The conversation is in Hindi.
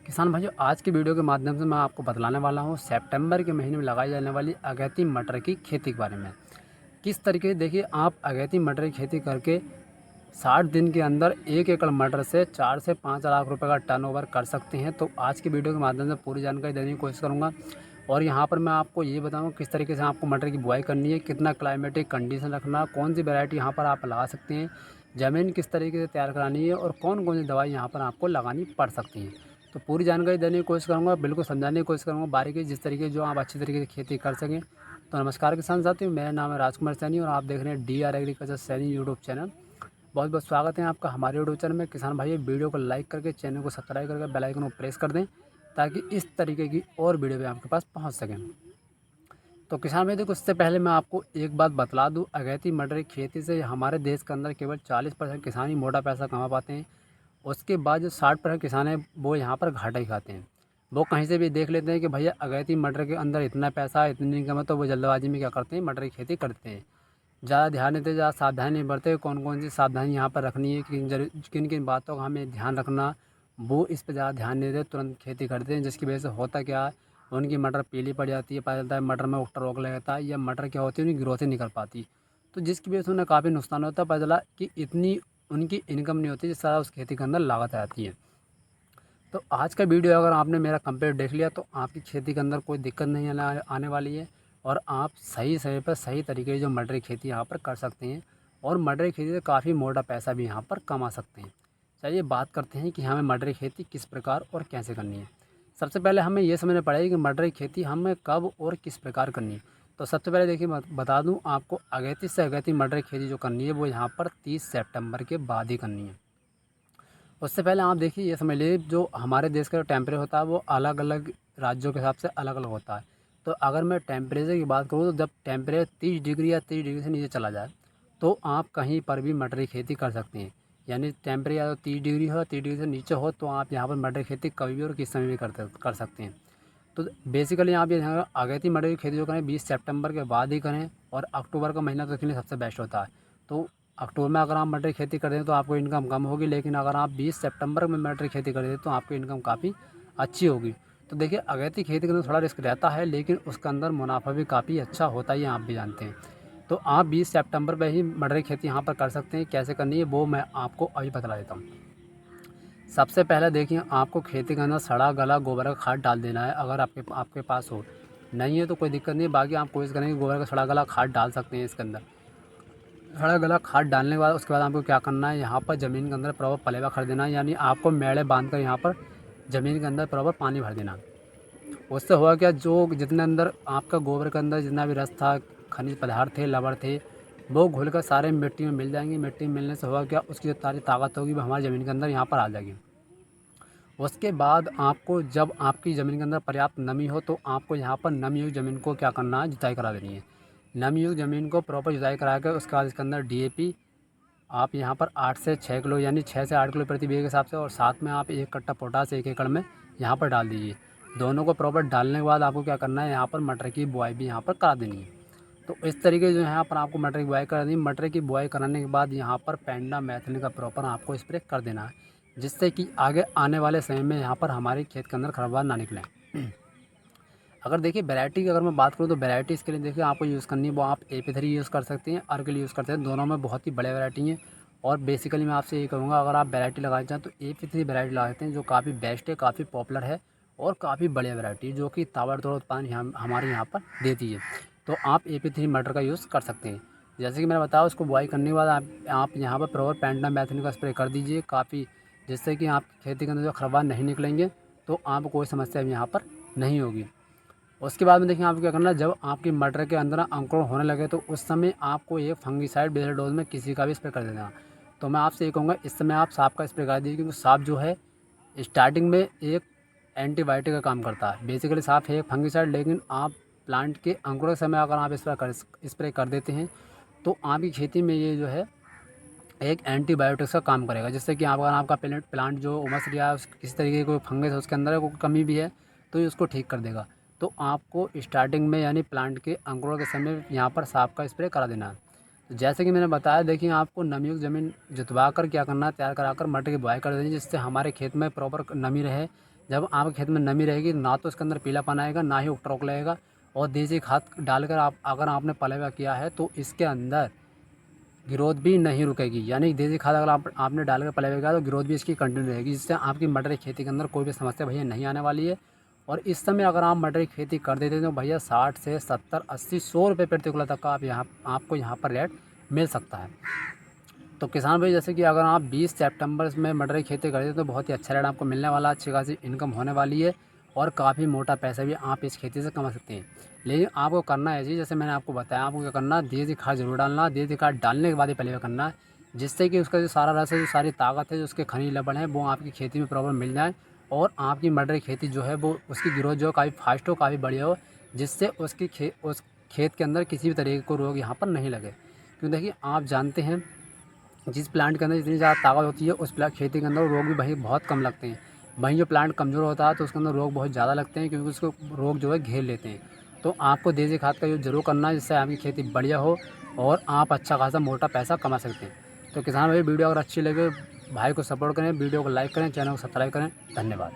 किसान भाइयों, आज की वीडियो के माध्यम से मैं आपको बतलाने वाला हूँ सितंबर के महीने में लगाई जाने वाली अगैती मटर की खेती के बारे में। किस तरीके से देखिए, आप अगैती मटर की खेती करके 60 दिन के अंदर 1 एकड़ मटर से 4 से 5 लाख रुपए का टर्नओवर कर सकते हैं। तो आज की वीडियो के माध्यम से पूरी जानकारी देने की कोशिश करूँगा और यहाँ पर मैं आपको ये बताऊँगा किस तरीके से आपको मटर की बुआई करनी है, कितना क्लाइमेटिक कंडीशन रखना, कौन सी वैरायटी यहाँ पर आप लगा सकते हैं, ज़मीन किस तरीके से तैयार करानी है और कौन-कौन सी दवाई यहाँ पर आपको लगानी पड़ सकती है। तो पूरी जानकारी देने की कोशिश करूँगा, बिल्कुल समझाने की कोशिश करूँगा बारीकी जिस तरीके जो आप अच्छी तरीके से खेती कर सकें। तो नमस्कार किसान साथियों, मेरा नाम है राजकुमार सैनी और आप देख रहे हैं Dr agriculture Saini YouTube channel. बहुत बहुत स्वागत है आपका हमारे यूट्यूब चैनल में। किसान भाई, वीडियो को लाइक करके चैनल को सब्सक्राइब करके बेल आइकन को प्रेस कर दें ताकि इस तरीके की और वीडियो भी आपके पास पहुंच सकें। तो किसान भाई देखो, इससे पहले मैं आपको एक बात बतला दूं, अगैती मटर की खेती से हमारे देश के अंदर केवल 40% किसान ही मोटा पैसा कमा पाते हैं। उसके बाद जो 60% किसान हैं वो यहाँ पर घाटा ही खाते हैं। वो कहीं से भी देख लेते हैं कि भैया अगैती मटर के अंदर इतना पैसा है, इतनी इनकम है, तो वो जल्दबाजी में क्या करते हैं, मटर की खेती करते हैं। ज़्यादा ध्यान नहीं देते, ज़्यादा सावधानी नहीं बरते। कौन-कौन सी सावधानी यहाँ पर रखनी है, किन-किन बातों का हमें ध्यान रखना, वो इस पे ज़्यादा ध्यान नहीं देते, तुरंत खेती करते हैं। जिसकी वजह से होता क्या है, उनकी मटर पीली पड़ जाती है, पता चलता है मटर में उल्टा रोग लग जाता है या मटर क्या होती है, उनकी ग्रोथ ही नहीं कर पाती। तो जिसकी वजह से उन्हें काफ़ी नुकसान होता है। पता चला कि इतनी उनकी इनकम नहीं होती जिस तरह उस खेती के अंदर लागत आती है। तो आज का वीडियो अगर आपने मेरा कंप्लीट देख लिया तो आपकी खेती के अंदर कोई दिक्कत नहीं आने वाली है और आप सही समय पर सही तरीके से जो मटर की खेती यहाँ पर कर सकते हैं और मटर की खेती से काफ़ी मोटा पैसा भी यहाँ पर कमा सकते हैं। चलिए बात करते हैं कि हमें मटर की खेती किस प्रकार और कैसे करनी है। सबसे पहले हमें ये समझना पड़ेगा कि मटर की खेती हमें कब और किस प्रकार करनी है। तो सबसे पहले देखिए, बता दूँ आपको, अगैती से अगैती मटर की खेती जो करनी है वो यहाँ पर 30 सितंबर के बाद ही करनी है। उससे पहले आप देखिए, ये समझ लीजिए जो हमारे देश का जो टेम्परेचर होता है वो अलग अलग राज्यों के हिसाब से अलग अलग होता है। तो अगर मैं टेम्परेचर की बात करूँ तो जब टेम्परेचर 30 डिग्री या 30 डिग्री से नीचे चला जाए तो आप कहीं पर भी मटर की खेती कर सकते हैं। यानी टेम्परेचर या तो 30 डिग्री हो, 30 डिग्री से नीचे हो, तो आप यहाँ पर मटर की खेती कभी भी और किस समय भी कर सकते हैं। तो बेसिकली आप ये ध्यान, अगैती मटर की खेती जो करें 20 सितंबर के बाद ही करें और अक्टूबर का महीना तो इसके लिए सबसे बेस्ट होता है। तो अक्टूबर में अगर आप मटर की खेती कर दें तो आपको इनकम कम होगी, लेकिन अगर आप 20 सितंबर में मटर की खेती कर दें तो आपकी इनकम काफ़ी अच्छी होगी। तो देखिए, अगैती खेती के अंदर थोड़ा रिस्क रहता है लेकिन उसके अंदर मुनाफा भी काफ़ी अच्छा होता है, ये आप भी जानते हैं। तो आप 20 सितंबर में ही मटर की खेती यहाँ पर कर सकते हैं। कैसे करनी है वो मैं आपको अभी बतला देता हूँ। सबसे पहले देखिए, आपको खेती के अंदर सड़ा गला गोबर का खाद डाल देना है अगर आपके आपके पास हो। नहीं है तो कोई दिक्कत नहीं है, बाकी आप कोशिश करेंगे गोबर का सड़ा गला खाद डाल सकते हैं इसके अंदर। सड़ा गला खाद डालने के बाद उसके बाद आपको क्या करना है, यहाँ पर ज़मीन के अंदर प्रॉपर पलेवा कर देना है। यानी आपको मेड़े बांध कर यहाँ पर ज़मीन के अंदर प्रॉपर पानी भर देना। उससे होगा क्या, जो जितने अंदर आपका गोबर के अंदर जितना भी रस था, खनिज पदार्थ थे, लवण थे, वो घुल कर सारे मिट्टी में मिल जाएंगे। मिट्टी में मिलने से होगा क्या, उसकी जो सारी ताकत होगी वो हमारी ज़मीन के अंदर यहाँ पर आ जाएगी। उसके बाद आपको, जब आपकी ज़मीन के अंदर पर्याप्त नमी हो तो आपको यहाँ पर नमी युक्त ज़मीन को क्या करना है, जुताई करा देनी है। नमी युक्त ज़मीन को प्रॉपर जुताई करा कर उसके बाद इसके अंदर डीएपी आप यहाँ पर 8 से 6 किलो यानी 6 से 8 किलो प्रति बीघे के हिसाब से, और साथ में आप 1 कट्टा पोटास 1 एकड़ में यहाँ पर डाल दीजिए। दोनों को प्रॉपर डालने के बाद आपको क्या करना है, यहाँ पर मटर की बुआई भी यहाँ पर करा देनी है। तो इस तरीके से जो है यहाँ पर आपको मटर की बुआई करा देनी है। मटर की बुआई कराने के बाद यहाँ पर पेंडामेथलिन का प्रॉपर आपको स्प्रे कर देना है, जिससे कि आगे आने वाले समय में यहाँ पर हमारे खेत के अंदर खरपतवार ना निकलें। अगर देखिए वैरायटी की अगर मैं बात करूँ तो वैरायटी इसके लिए देखिए आपको यूज़ करनी है, वो आप AP3 यूज़ कर सकते हैं, अर्गल यूज़ करते हैं। दोनों में बहुत ही बड़े वैरायटी हैं और बेसिकली मैं आपसे ये कहूँगा, अगर आप वैरायटी लगाना चाहें तो AP3 वैरायटी लगा सकते हैं, जो काफ़ी बेस्ट है, काफ़ी पॉपुलर है और काफ़ी बढ़िया वैरायटी जो कि ताबड़तोड़ उत्पादन हमारे यहाँ पर देती है। तो आप AP3 मटर का यूज़ कर सकते हैं। जैसे कि मैंने बताया, उसको बुआई करने के बाद आप यहाँ पर प्रॉपर पेंटामेथलिन का स्प्रे कर दीजिए काफ़ी, जिससे कि आपकी खेती के अंदर जो खरपतवार नहीं निकलेंगे, तो आपको कोई समस्या भी यहाँ पर नहीं होगी। उसके बाद में देखिए आपको क्या करना है, जब आपकी मटर के अंदर अंकुरण होने लगे तो उस समय आपको एक फंगिसाइड बेस्ड डोज में किसी का भी स्प्रे कर देना। तो मैं आपसे ये कहूँगा, इस समय आप सांप का स्प्रे कर दीजिए, क्योंकि सांप जो है स्टार्टिंग में एक एंटीबायोटिक का काम करता है। बेसिकली सांप है एक फंगिसाइड, लेकिन आप प्लांट के अंकुरण के समय अगर आप स्प्रे कर देते हैं तो आपकी खेती में ये जो है एक एंटीबायोटिक्स का काम करेगा, जिससे कि अगर आपका प्लांट जो उमस गया है, किसी तरीके की कोई फंगस है उसके अंदर है, कोई कमी भी है, तो ये उसको ठीक कर देगा। तो आपको स्टार्टिंग में यानी प्लांट के अंकुरण के समय यहाँ पर सांप का स्प्रे करा देना है। तो जैसे कि मैंने बताया, देखिए आपको नमी ज़मीन जुतवा कर क्या करना है, तैयार करा कर मटर की बुआई कर देनी है, जिससे हमारे खेत में प्रॉपर नमी रहे, जब आपके खेत में नमी रहेगी ना तो उसके अंदर पीलापन आएगा, ना ही उपटरोक लगेगा। और देसी खाद डालकर अगर आपने पलेवा किया है तो इसके अंदर ग्रोथ भी नहीं रुकेगी। यानी देसी खाद अगर आपने डाल कर पलेवा किया तो ग्रोथ भी इसकी कंटिन्यू रहेगी, जिससे आपकी मटर की खेती के अंदर कोई भी समस्या भैया नहीं आने वाली है। और इस समय अगर आप मटर की खेती कर देते हैं तो भैया 60 से 70, 80, 100 रुपये प्रति किलो तक का आपको यहाँ पर रेट मिल सकता है। तो किसान भाई, जैसे कि अगर आप 20 सितंबर में मटर की खेती करते हैं तो बहुत ही अच्छा रेट आपको मिलने वाला, अच्छी खासी इनकम होने वाली है और काफ़ी मोटा पैसा भी आप इस खेती से कमा सकते हैं। लेकिन आपको करना है जी, जैसे मैंने आपको बताया, आपको क्या करना, देसी खाद जरूर डालना। देसी खाद डालने के बाद ही पहले करना है, जिससे कि उसका जो सारा रस है, जो सारी ताकत है, जो उसके खनिज लवण है, वो आपकी खेती में प्रॉपर मिल जाए और आपकी मटर की खेती जो है वो उसकी ग्रोथ जो काफ़ी फास्ट हो, काफ़ी बढ़िया हो, जिससे उस खेत के अंदर किसी भी तरीके को रोग यहाँ पर नहीं लगे। क्यों, देखिए आप जानते हैं जिस प्लांट के अंदर जितनी ज़्यादा ताकत होती है उस खेती के अंदर रोग भी भाई बहुत कम लगते हैं। वहीं जो प्लांट कमज़ोर होता है तो उसके अंदर रोग बहुत ज़्यादा लगते हैं, क्योंकि उसको रोग जो है घेर लेते हैं। तो आपको देसी खाद का यूज़ ज़रूर करना है, जिससे आपकी खेती बढ़िया हो और आप अच्छा खासा मोटा पैसा कमा सकते हैं। तो किसान भाई, वीडियो अगर अच्छी लगे भाई को सपोर्ट करें, वीडियो को लाइक करें, चैनल को सब्सक्राइब करें। धन्यवाद।